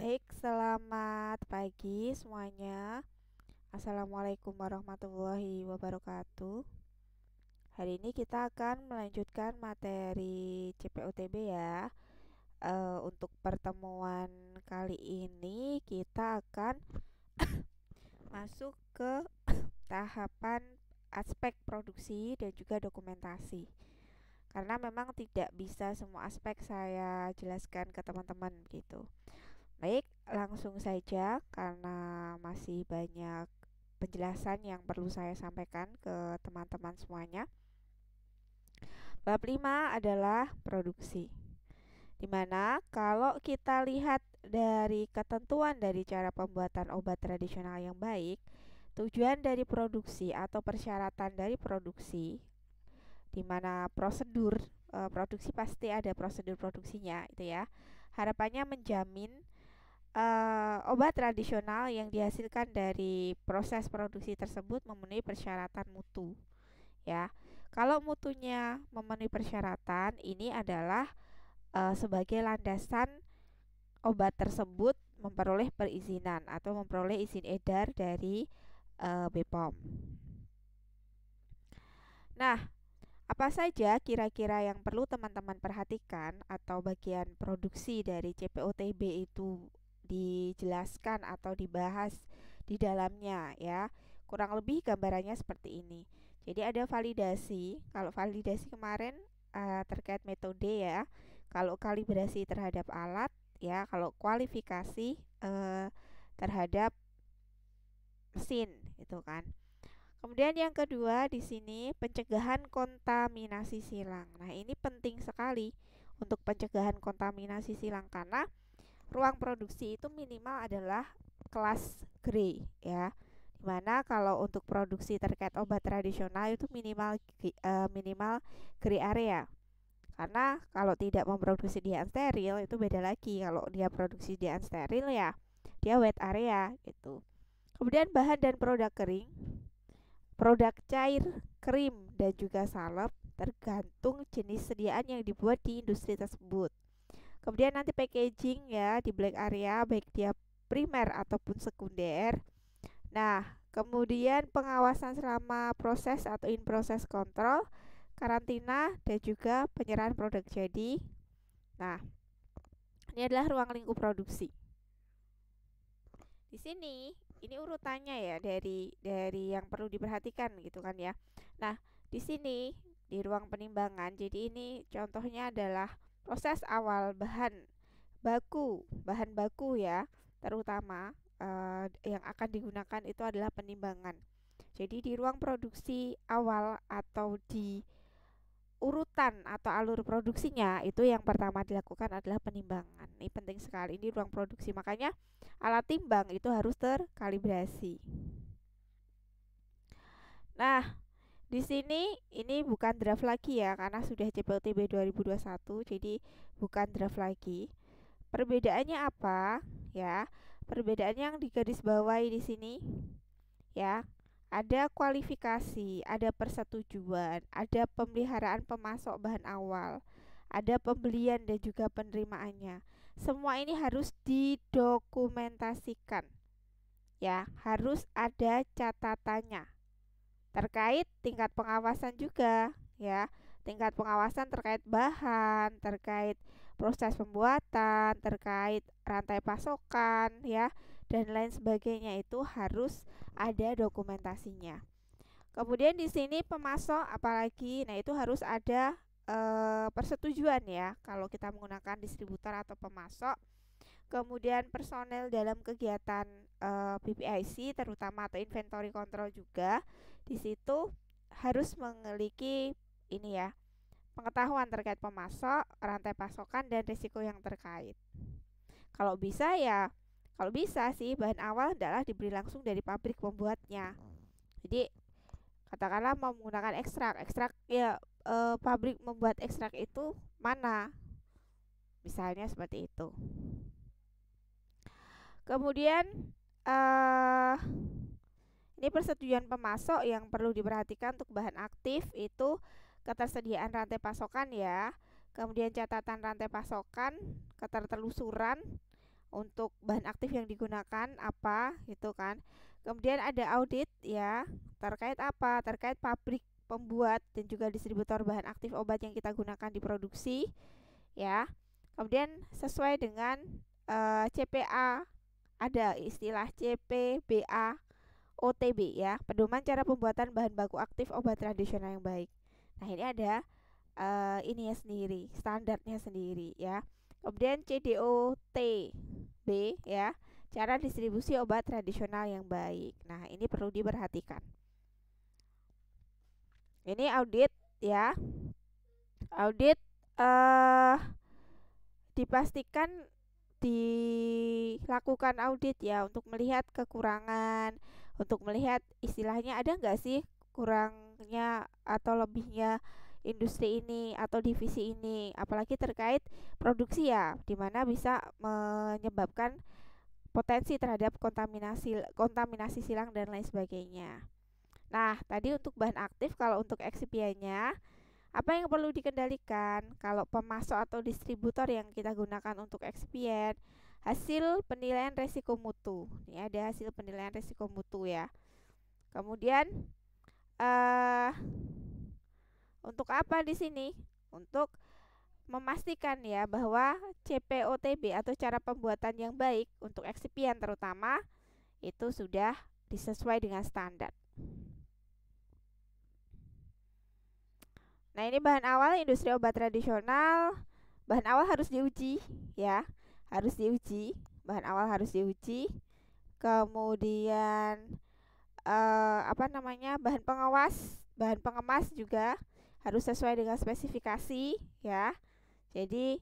Baik, selamat pagi semuanya. Assalamualaikum warahmatullahi wabarakatuh. Hari ini kita akan melanjutkan materi CPUTB ya. Untuk pertemuan kali ini kita akan masuk ke tahapan aspek produksi dan juga dokumentasi. Karena memang tidak bisa semua aspek saya jelaskan ke teman-teman gitu. Baik, langsung saja karena masih banyak penjelasan yang perlu saya sampaikan ke teman-teman semuanya. Bab 5 adalah produksi. Dimana kalau kita lihat dari ketentuan dari cara pembuatan obat tradisional yang baik, tujuan dari produksi atau persyaratan dari produksi, dimana prosedur produksi pasti ada prosedur produksinya itu ya. Harapannya menjamin obat tradisional yang dihasilkan dari proses produksi tersebut memenuhi persyaratan mutu ya. Kalau mutunya memenuhi persyaratan, ini adalah sebagai landasan obat tersebut memperoleh perizinan atau memperoleh izin edar dari BPOM. Nah, apa saja kira-kira yang perlu teman-teman perhatikan atau bagian produksi dari CPOTB itu dijelaskan atau dibahas di dalamnya ya. Kurang lebih gambarannya seperti ini. Jadi ada validasi. Kalau validasi kemarin terkait metode ya. Kalau kalibrasi terhadap alat ya. Kalau kualifikasi terhadap mesin itu kan. Kemudian yang kedua di sini pencegahan kontaminasi silang. Nah, ini penting sekali untuk pencegahan kontaminasi silang karena ruang produksi itu minimal adalah kelas grey ya. Dimana kalau untuk produksi terkait obat tradisional itu minimal grey area. Karena kalau tidak memproduksi di unsteril itu beda lagi. Kalau dia produksi di unsteril ya dia wet area gitu. Kemudian bahan dan produk kering, produk cair, krim, dan juga salep tergantung jenis sediaan yang dibuat di industri tersebut. Kemudian nanti packaging ya di black area baik dia primer ataupun sekunder. Nah, kemudian pengawasan selama proses atau in process control, karantina, dan juga penyerahan produk jadi. Nah, ini adalah ruang lingkup produksi. Di sini ini urutannya ya dari yang perlu diperhatikan gitu kan ya. Nah, di sini di ruang penimbangan. Jadi ini contohnya adalah proses awal bahan baku ya, terutama yang akan digunakan itu adalah penimbangan. Jadi di ruang produksi awal atau di urutan atau alur produksinya itu yang pertama dilakukan adalah penimbangan. Ini penting sekali, ini ruang produksi. Makanya alat timbang itu harus terkalibrasi. Nah, di sini ini bukan draft lagi ya karena sudah CPOTB 2021, jadi bukan draft lagi. Perbedaannya apa? Ya, perbedaannya yang digarisbawahi di sini ya. Ada kualifikasi, ada persetujuan, ada pemeliharaan pemasok bahan awal, ada pembelian dan juga penerimaannya. Semua ini harus didokumentasikan. Ya, harus ada catatannya. Terkait tingkat pengawasan juga, ya. Tingkat pengawasan terkait bahan, terkait proses pembuatan, terkait rantai pasokan, ya, dan lain sebagainya itu harus ada dokumentasinya. Kemudian di sini pemasok apalagi, nah itu harus ada persetujuan ya kalau kita menggunakan distributor atau pemasok. Kemudian personel dalam kegiatan PPIC terutama atau inventory control juga di situ harus memiliki ini ya pengetahuan terkait pemasok, rantai pasokan dan risiko yang terkait. Kalau bisa ya, kalau bisa sih bahan awal adalah diberi langsung dari pabrik pembuatnya. Jadi katakanlah mau menggunakan ekstrak ya pabrik membuat ekstrak itu mana? Misalnya seperti itu. Kemudian ini persetujuan pemasok yang perlu diperhatikan untuk bahan aktif itu ketersediaan rantai pasokan ya. Kemudian catatan rantai pasokan, ketertelusuran, untuk bahan aktif yang digunakan apa gitu kan. Kemudian ada audit ya, terkait apa? Terkait pabrik pembuat dan juga distributor bahan aktif obat yang kita gunakan di produksi ya. Kemudian sesuai dengan CPA, ada istilah CPBA OTB ya, pedoman cara pembuatan bahan baku aktif obat tradisional yang baik. Nah, ini ada ininya sendiri, standarnya sendiri ya. Kemudian CDOTB ya, cara distribusi obat tradisional yang baik. Nah, ini perlu diperhatikan. Ini audit ya. Audit dipastikan dilakukan audit ya untuk melihat kekurangan, untuk melihat istilahnya ada nggak sih kurangnya atau lebihnya industri ini atau divisi ini, apalagi terkait produksi ya, dimana bisa menyebabkan potensi terhadap kontaminasi silang dan lain sebagainya. Nah, tadi untuk bahan aktif, kalau untuk excipientnya apa yang perlu dikendalikan? Kalau pemasok atau distributor yang kita gunakan untuk excipient, hasil penilaian resiko mutu. Ini ada hasil penilaian resiko mutu ya. Kemudian untuk apa di sini? Untuk memastikan ya bahwa CPOTB atau cara pembuatan yang baik untuk excipient terutama itu sudah disesuai dengan standar. Nah, ini bahan awal industri obat tradisional. Bahan awal harus diuji ya. Harus diuji. Bahan awal harus diuji. Kemudian bahan pengawas, bahan pengemas juga harus sesuai dengan spesifikasi ya. Jadi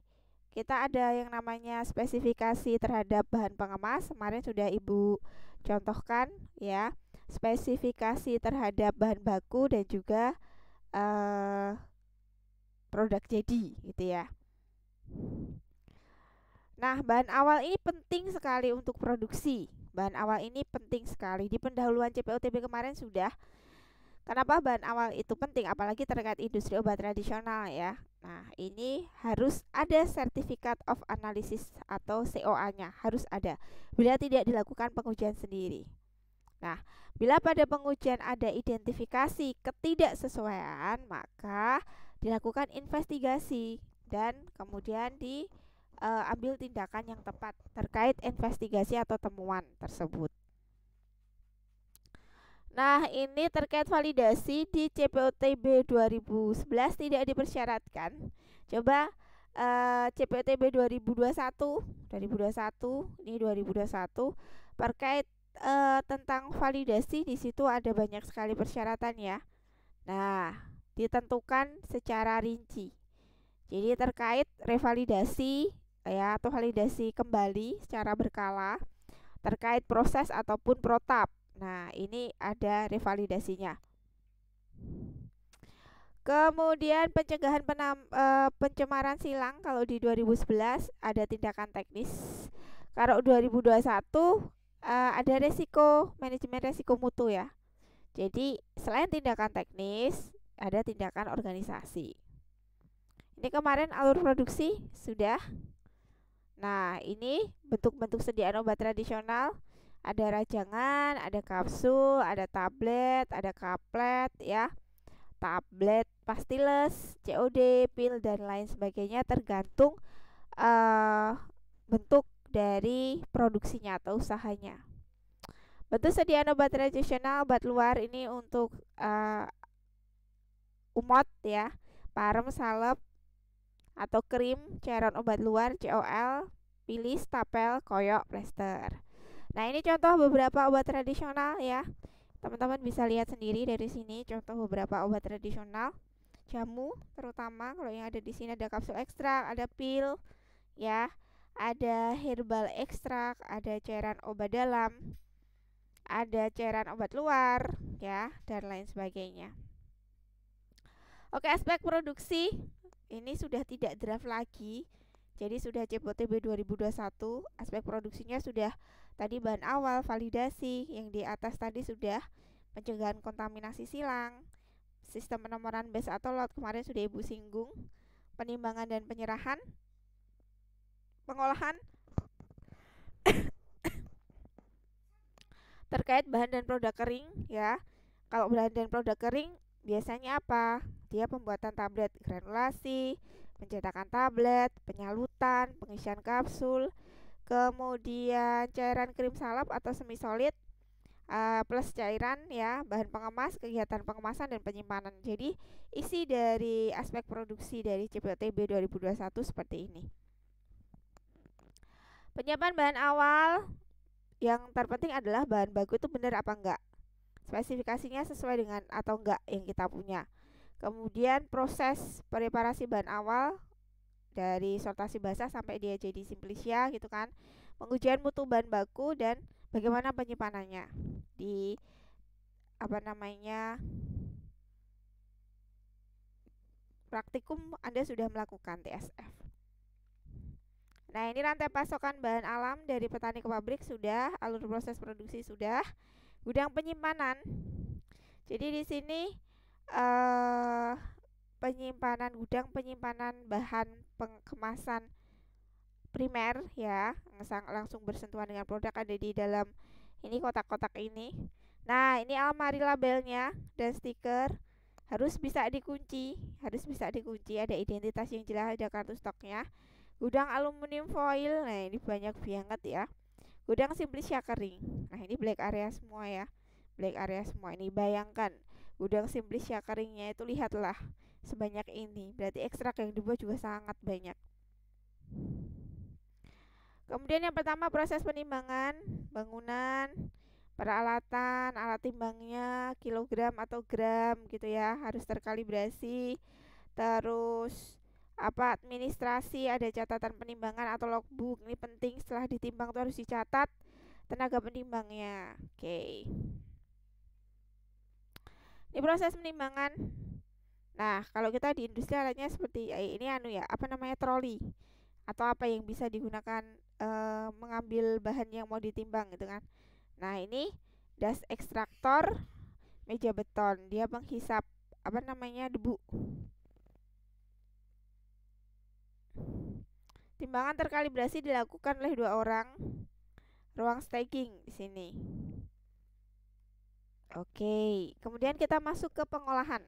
kita ada yang namanya spesifikasi terhadap bahan pengemas. Kemarin sudah Ibu contohkan ya. Spesifikasi terhadap bahan baku dan juga produk jadi gitu ya. Nah, bahan awal ini penting sekali untuk produksi. Bahan awal ini penting sekali. Di pendahuluan CPOTB kemarin sudah. Kenapa bahan awal itu penting? Apalagi terkait industri obat tradisional ya. Nah, ini harus ada Certificate of Analysis atau COA-nya. Harus ada. Bila tidak dilakukan pengujian sendiri. Nah, bila pada pengujian ada identifikasi ketidaksesuaian, maka dilakukan investigasi dan kemudian diambil tindakan yang tepat terkait investigasi atau temuan tersebut. Nah, ini terkait validasi di CPOTB 2011 tidak dipersyaratkan. Coba CPOTB 2021 ini 2021 terkait tentang validasi, di situ ada banyak sekali persyaratan ya. Nah, ditentukan secara rinci. Jadi terkait revalidasi ya atau validasi kembali secara berkala terkait proses ataupun protap. Nah, ini ada revalidasinya. Kemudian pencegahan pencemaran silang, kalau di 2011 ada tindakan teknis. Kalau 2021 ada resiko, manajemen resiko mutu ya. Jadi selain tindakan teknis, ada tindakan organisasi. Ini kemarin alur produksi sudah. Nah, ini bentuk-bentuk sediaan obat tradisional. Ada rajangan, ada kapsul, ada tablet, ada kaplet ya. Tablet, pastiles, COD, pil dan lain sebagainya tergantung bentuk dari produksinya atau usahanya. Bentuk sediaan obat tradisional, obat luar ini untuk umot ya, parem, salep atau krim, cairan obat luar, COL, pilis, tapel, koyok, plester. Nah, ini contoh beberapa obat tradisional ya. Teman-teman bisa lihat sendiri dari sini contoh beberapa obat tradisional. Jamu terutama, kalau yang ada di sini ada kapsul ekstrak, ada pil ya, ada herbal ekstrak, ada cairan obat dalam, ada cairan obat luar ya, dan lain sebagainya. Oke, aspek produksi ini sudah tidak draft lagi. Jadi sudah CPOTB 2021. Aspek produksinya sudah tadi bahan awal, validasi, yang di atas tadi sudah pencegahan kontaminasi silang, sistem penomoran batch atau lot kemarin sudah Ibu singgung, penimbangan dan penyerahan, pengolahan, terkait bahan dan produk kering ya. Kalau bahan dan produk kering biasanya apa? Dia pembuatan tablet granulasi, pencetakan tablet, penyalutan, pengisian kapsul, kemudian cairan krim salep atau semi solid, plus cairan ya, bahan pengemas, kegiatan pengemasan dan penyimpanan. Jadi isi dari aspek produksi dari CPOTB 2021 seperti ini. Penyiapan bahan awal, yang terpenting adalah bahan baku itu benar apa enggak, spesifikasinya sesuai dengan atau enggak yang kita punya. Kemudian proses preparasi bahan awal dari sortasi basah sampai dia jadi simplicia gitu kan. Pengujian mutu bahan baku dan bagaimana penyimpanannya di praktikum Anda sudah melakukan TSF. Nah, ini rantai pasokan bahan alam dari petani ke pabrik sudah, alur proses produksi sudah, gudang penyimpanan. Jadi di sini gudang penyimpanan bahan kemasan primer ya, langsung bersentuhan dengan produk ada di dalam ini kotak-kotak ini. Nah, ini almari labelnya dan stiker harus bisa dikunci, ada identitas yang jelas, ada kartu stoknya. Gudang aluminium foil, nah ini banyak banget ya. Gudang simplicia kering, nah ini black area semua ya, ini bayangkan gudang simplicia keringnya itu, lihatlah sebanyak ini, berarti ekstrak yang dibuat juga sangat banyak. Kemudian yang pertama proses penimbangan bangunan, peralatan, alat timbangnya kilogram atau gram gitu ya, harus terkalibrasi. Terus administrasi, ada catatan penimbangan atau logbook, ini penting, setelah ditimbang itu harus dicatat tenaga penimbangnya. Oke. Ini proses penimbangan. Nah, kalau kita di industri alatnya seperti ini troli atau apa yang bisa digunakan mengambil bahan yang mau ditimbang gitu kan. Nah, ini das ekstraktor meja beton, dia menghisap debu. Timbangan terkalibrasi dilakukan oleh 2 orang. Ruang staging di sini. Oke, kemudian kita masuk ke pengolahan.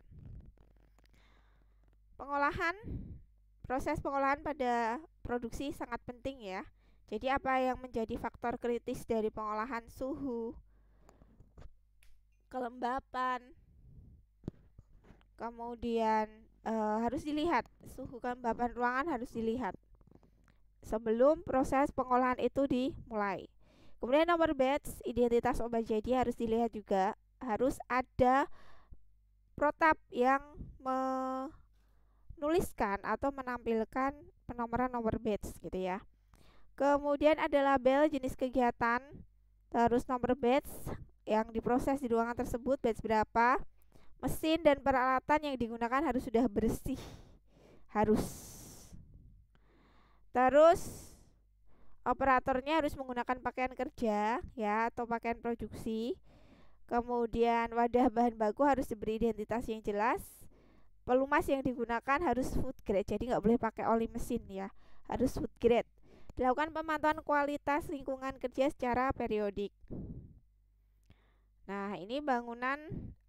Proses pengolahan pada produksi sangat penting ya. Jadi apa yang menjadi faktor kritis dari pengolahan? Suhu, kelembapan, kemudian harus dilihat, suhu kelembapan ruangan harus dilihat sebelum proses pengolahan itu dimulai. Kemudian nomor batch, identitas obat jadi harus dilihat juga, harus ada protap yang menuliskan atau menampilkan penomoran nomor batch gitu ya. Kemudian ada label jenis kegiatan, terus nomor batch yang diproses di ruangan tersebut, batch berapa, mesin dan peralatan yang digunakan harus sudah bersih, Terus operatornya harus menggunakan pakaian kerja ya atau pakaian produksi. Kemudian wadah bahan baku harus diberi identitas yang jelas. Pelumas yang digunakan harus food grade, jadi nggak boleh pakai oli mesin ya, harus food grade. Dilakukan pemantauan kualitas lingkungan kerja secara periodik. Nah, ini bangunan,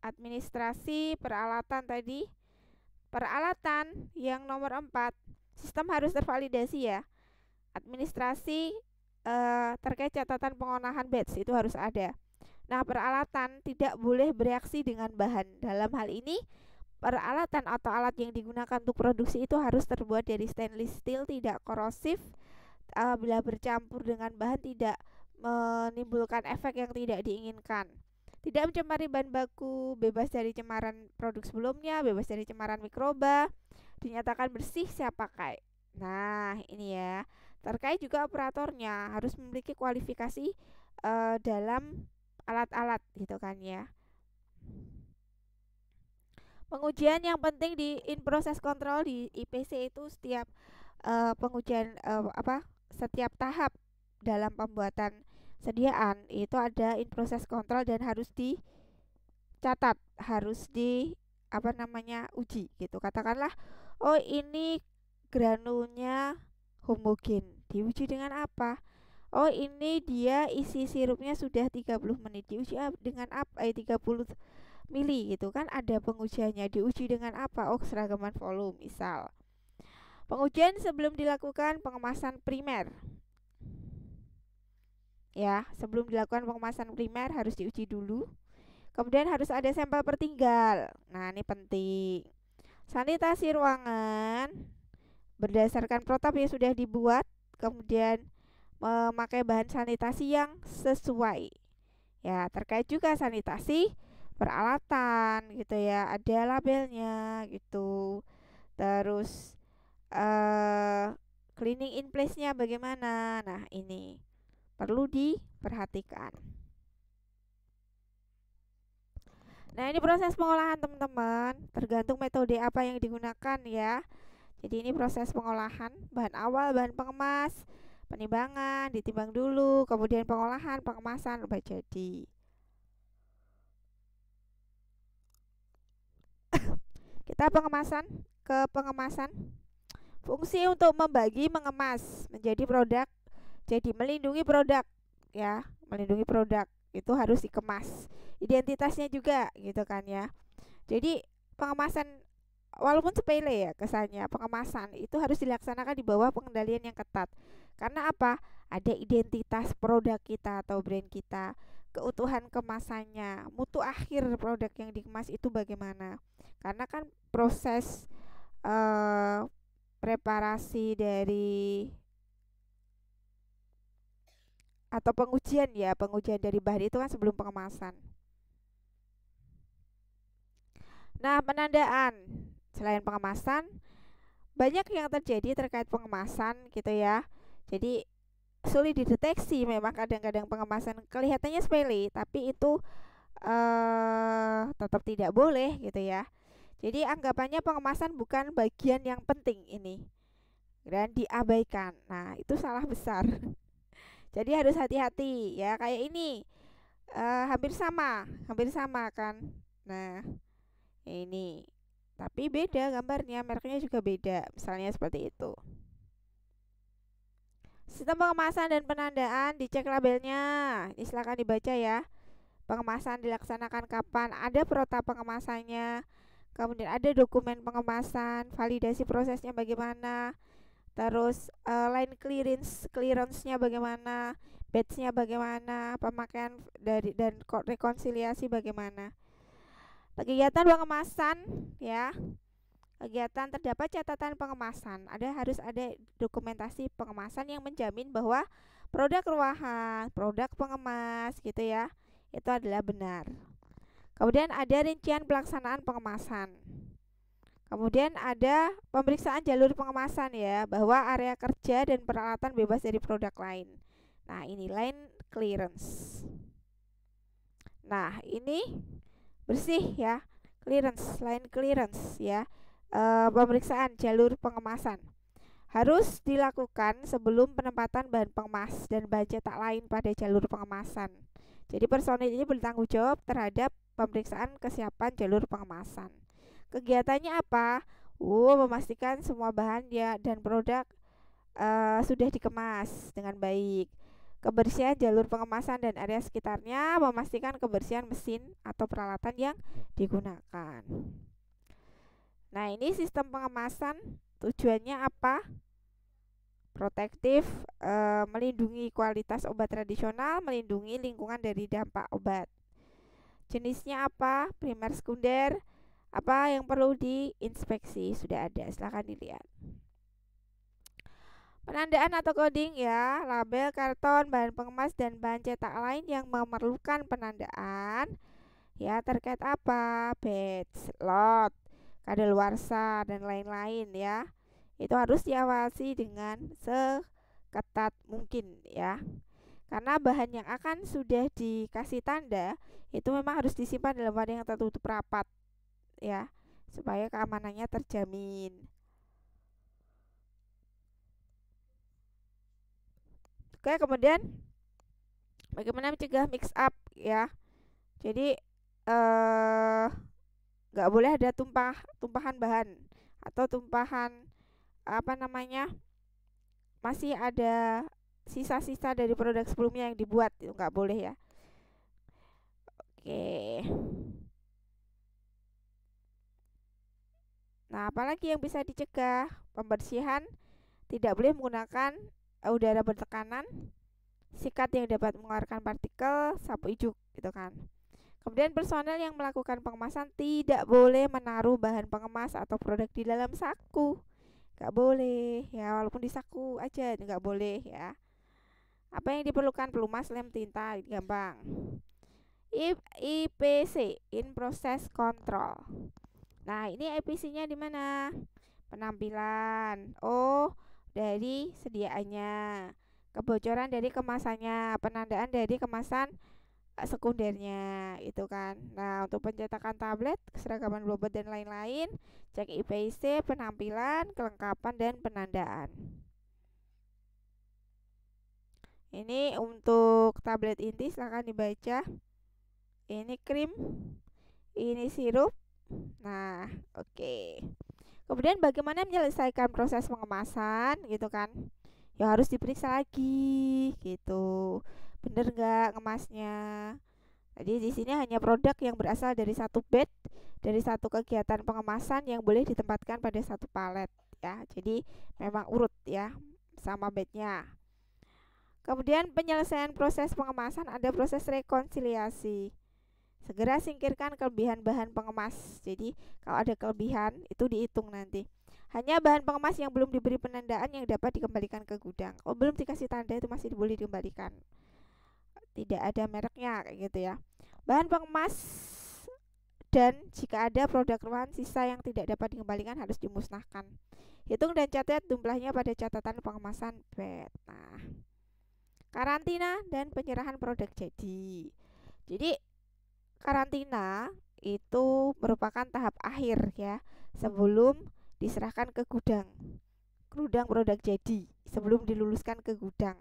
administrasi, peralatan tadi. Peralatan yang nomor 4, sistem harus tervalidasi ya. Administrasi terkait catatan pengolahan batch itu harus ada. Nah, peralatan tidak boleh bereaksi dengan bahan. Dalam hal ini, peralatan atau alat yang digunakan untuk produksi itu harus terbuat dari stainless steel, tidak korosif. Bila bercampur dengan bahan tidak menimbulkan efek yang tidak diinginkan. Tidak mencemari bahan baku, bebas dari cemaran produk sebelumnya, bebas dari cemaran mikroba, dinyatakan bersih siap pakai. Nah, ini ya. Terkait juga operatornya harus memiliki kualifikasi dalam alat-alat gitu kan ya. Pengujian yang penting di in process control di IPC itu setiap pengujian setiap tahap dalam pembuatan sediaan itu ada in process control dan harus dicatat, harus uji gitu. Katakanlah, oh ini granulnya homogen, diuji dengan apa? Oh, ini dia isi sirupnya sudah 30 menit. Diuji dengan apa? 30 mili gitu kan, ada pengujiannya. Diuji dengan apa? Oh, seragaman volume misal. Pengujian sebelum dilakukan pengemasan primer. Ya, sebelum dilakukan pengemasan primer harus diuji dulu. Kemudian harus ada sampel pertinggal. Nah, ini penting. Sanitasi ruangan berdasarkan protap yang sudah dibuat, kemudian memakai bahan sanitasi yang sesuai. Ya, terkait juga sanitasi peralatan gitu ya, ada labelnya gitu. Terus cleaning in place-nya bagaimana? Nah, ini perlu diperhatikan. Nah, ini proses pengolahan teman-teman, tergantung metode apa yang digunakan ya. Jadi ini proses pengolahan, bahan awal, bahan pengemas, penimbangan, ditimbang dulu, kemudian pengolahan, pengemasan, obat jadi. Kita ke pengemasan. Fungsi untuk membagi, mengemas menjadi produk. Jadi melindungi produk ya, melindungi produk itu harus dikemas. Identitasnya juga gitu kan ya. Jadi pengemasan walaupun sepele ya kesannya, pengemasan itu harus dilaksanakan di bawah pengendalian yang ketat. Karena apa? Ada identitas produk kita atau brand kita, keutuhan kemasannya, mutu akhir produk yang dikemas itu bagaimana. Karena kan proses eh, preparasi dari atau pengujian ya, pengujian dari bahan itu kan sebelum pengemasan. Nah, penandaan selain pengemasan banyak yang terjadi terkait pengemasan gitu ya. Jadi sulit dideteksi, memang kadang-kadang pengemasan kelihatannya sepele tapi itu tetap tidak boleh gitu ya. Jadi anggapannya pengemasan bukan bagian yang penting ini dan diabaikan. Nah, itu salah besar. Jadi harus hati-hati ya. Kayak ini hampir sama kan. Nah, ini tapi beda gambarnya, mereknya juga beda. Misalnya seperti itu. Sistem pengemasan dan penandaan, dicek labelnya. Ini silakan dibaca ya. Pengemasan dilaksanakan kapan? Ada protap pengemasannya. Kemudian ada dokumen pengemasan, validasi prosesnya bagaimana. Terus line clearance-nya bagaimana, batch-nya bagaimana, pemakaian dari dan rekonsiliasi bagaimana. Kegiatan pengemasan ya. Kegiatan terdapat catatan pengemasan. Harus ada dokumentasi pengemasan yang menjamin bahwa produk ruahan, produk pengemas gitu ya, itu adalah benar. Kemudian ada rincian pelaksanaan pengemasan. Kemudian ada pemeriksaan jalur pengemasan ya, bahwa area kerja dan peralatan bebas dari produk lain. Nah, ini line clearance. Nah, ini bersih ya, line clearance ya. Pemeriksaan jalur pengemasan harus dilakukan sebelum penempatan bahan pengemas dan bahan cetak lain pada jalur pengemasan. Jadi personil ini bertanggung jawab terhadap pemeriksaan kesiapan jalur pengemasan. Kegiatannya apa? Memastikan semua bahan ya dan produk sudah dikemas dengan baik. Kebersihan jalur pengemasan dan area sekitarnya, memastikan kebersihan mesin atau peralatan yang digunakan. Nah, ini sistem pengemasan tujuannya apa? Protektif, melindungi kualitas obat tradisional, melindungi lingkungan dari dampak obat. Jenisnya apa? Primer, sekunder. Apa yang perlu diinspeksi? Sudah ada, silahkan dilihat. Penandaan atau coding ya, label, karton, bahan pengemas dan bahan cetak lain yang memerlukan penandaan ya, terkait apa? Batch, lot, kadaluarsa dan lain-lain ya. Itu harus diawasi dengan seketat mungkin ya. Karena bahan yang akan sudah dikasih tanda itu memang harus disimpan dalam wadah yang tertutup rapat ya, supaya keamanannya terjamin. Oke, kemudian bagaimana mencegah mix up ya. Jadi nggak boleh ada tumpahan bahan atau tumpahan apa namanya, masih ada sisa-sisa dari produk sebelumnya yang dibuat, itu nggak boleh ya. Oke. Nah, apalagi yang bisa dicegah? Pembersihan, tidak boleh menggunakan udara bertekanan, sikat yang dapat mengeluarkan partikel, sapu ijuk gitu kan. Kemudian personel yang melakukan pengemasan tidak boleh menaruh bahan pengemas atau produk di dalam saku. Nggak boleh ya, walaupun di saku aja nggak boleh ya. Apa yang diperlukan? Pelumas, lem, tinta, gampang. IPC, in process control. Nah, ini IPC-nya di mana? Penampilan. Oh, dari sediaannya. Kebocoran dari kemasannya, penandaan dari kemasan sekundernya itu kan. Nah, untuk pencetakan tablet, keseragaman bobot dan lain-lain, cek IPC, penampilan, kelengkapan dan penandaan. Ini untuk tablet inti, silahkan dibaca. Ini krim, ini sirup. Nah, oke. Kemudian bagaimana menyelesaikan proses pengemasan gitu kan? Ya harus diperiksa lagi gitu. Bener nggak ngemasnya? Jadi di sini hanya produk yang berasal dari satu batch, dari satu kegiatan pengemasan yang boleh ditempatkan pada satu palet ya. Jadi memang urut ya sama batchnya. Kemudian penyelesaian proses pengemasan, ada proses rekonsiliasi. Segera singkirkan kelebihan bahan pengemas. Jadi kalau ada kelebihan itu dihitung nanti. Hanya bahan pengemas yang belum diberi penandaan yang dapat dikembalikan ke gudang. Oh, belum dikasih tanda itu masih boleh dikembalikan. Tidak ada mereknya kayak gitu ya. Bahan pengemas dan jika ada produk rumahan sisa yang tidak dapat dikembalikan harus dimusnahkan. Hitung dan catat jumlahnya pada catatan pengemasan batch. Nah, karantina dan penyerahan produk jadi. Jadi karantina itu merupakan tahap akhir ya sebelum diserahkan ke gudang produk jadi, sebelum diluluskan ke gudang.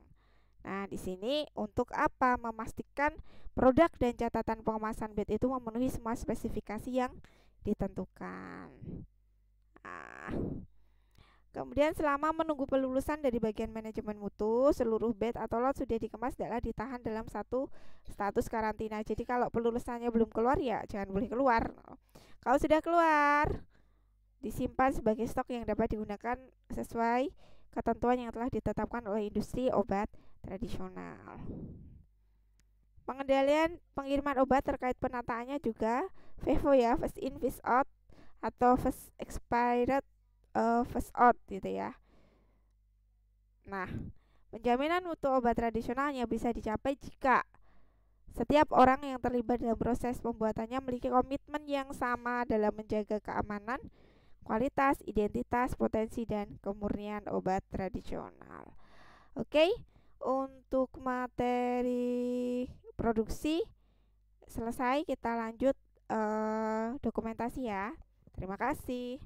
Nah, di sini untuk apa? Memastikan produk dan catatan pengemasan batch itu memenuhi semua spesifikasi yang ditentukan. Nah, kemudian selama menunggu pelulusan dari bagian manajemen mutu, seluruh batch atau lot sudah dikemas adalah ditahan dalam satu status karantina. Jadi kalau pelulusannya belum keluar ya jangan boleh keluar. Kalau sudah keluar, disimpan sebagai stok yang dapat digunakan sesuai ketentuan yang telah ditetapkan oleh industri obat tradisional. Pengendalian pengiriman obat terkait penataannya juga FIFO ya, first in first out atau first expired first out gitu ya. Nah, penjaminan mutu obat tradisionalnya bisa dicapai jika setiap orang yang terlibat dalam proses pembuatannya memiliki komitmen yang sama dalam menjaga keamanan, kualitas, identitas, potensi, dan kemurnian obat tradisional. Oke, untuk materi produksi selesai, kita lanjut dokumentasi ya. Terima kasih.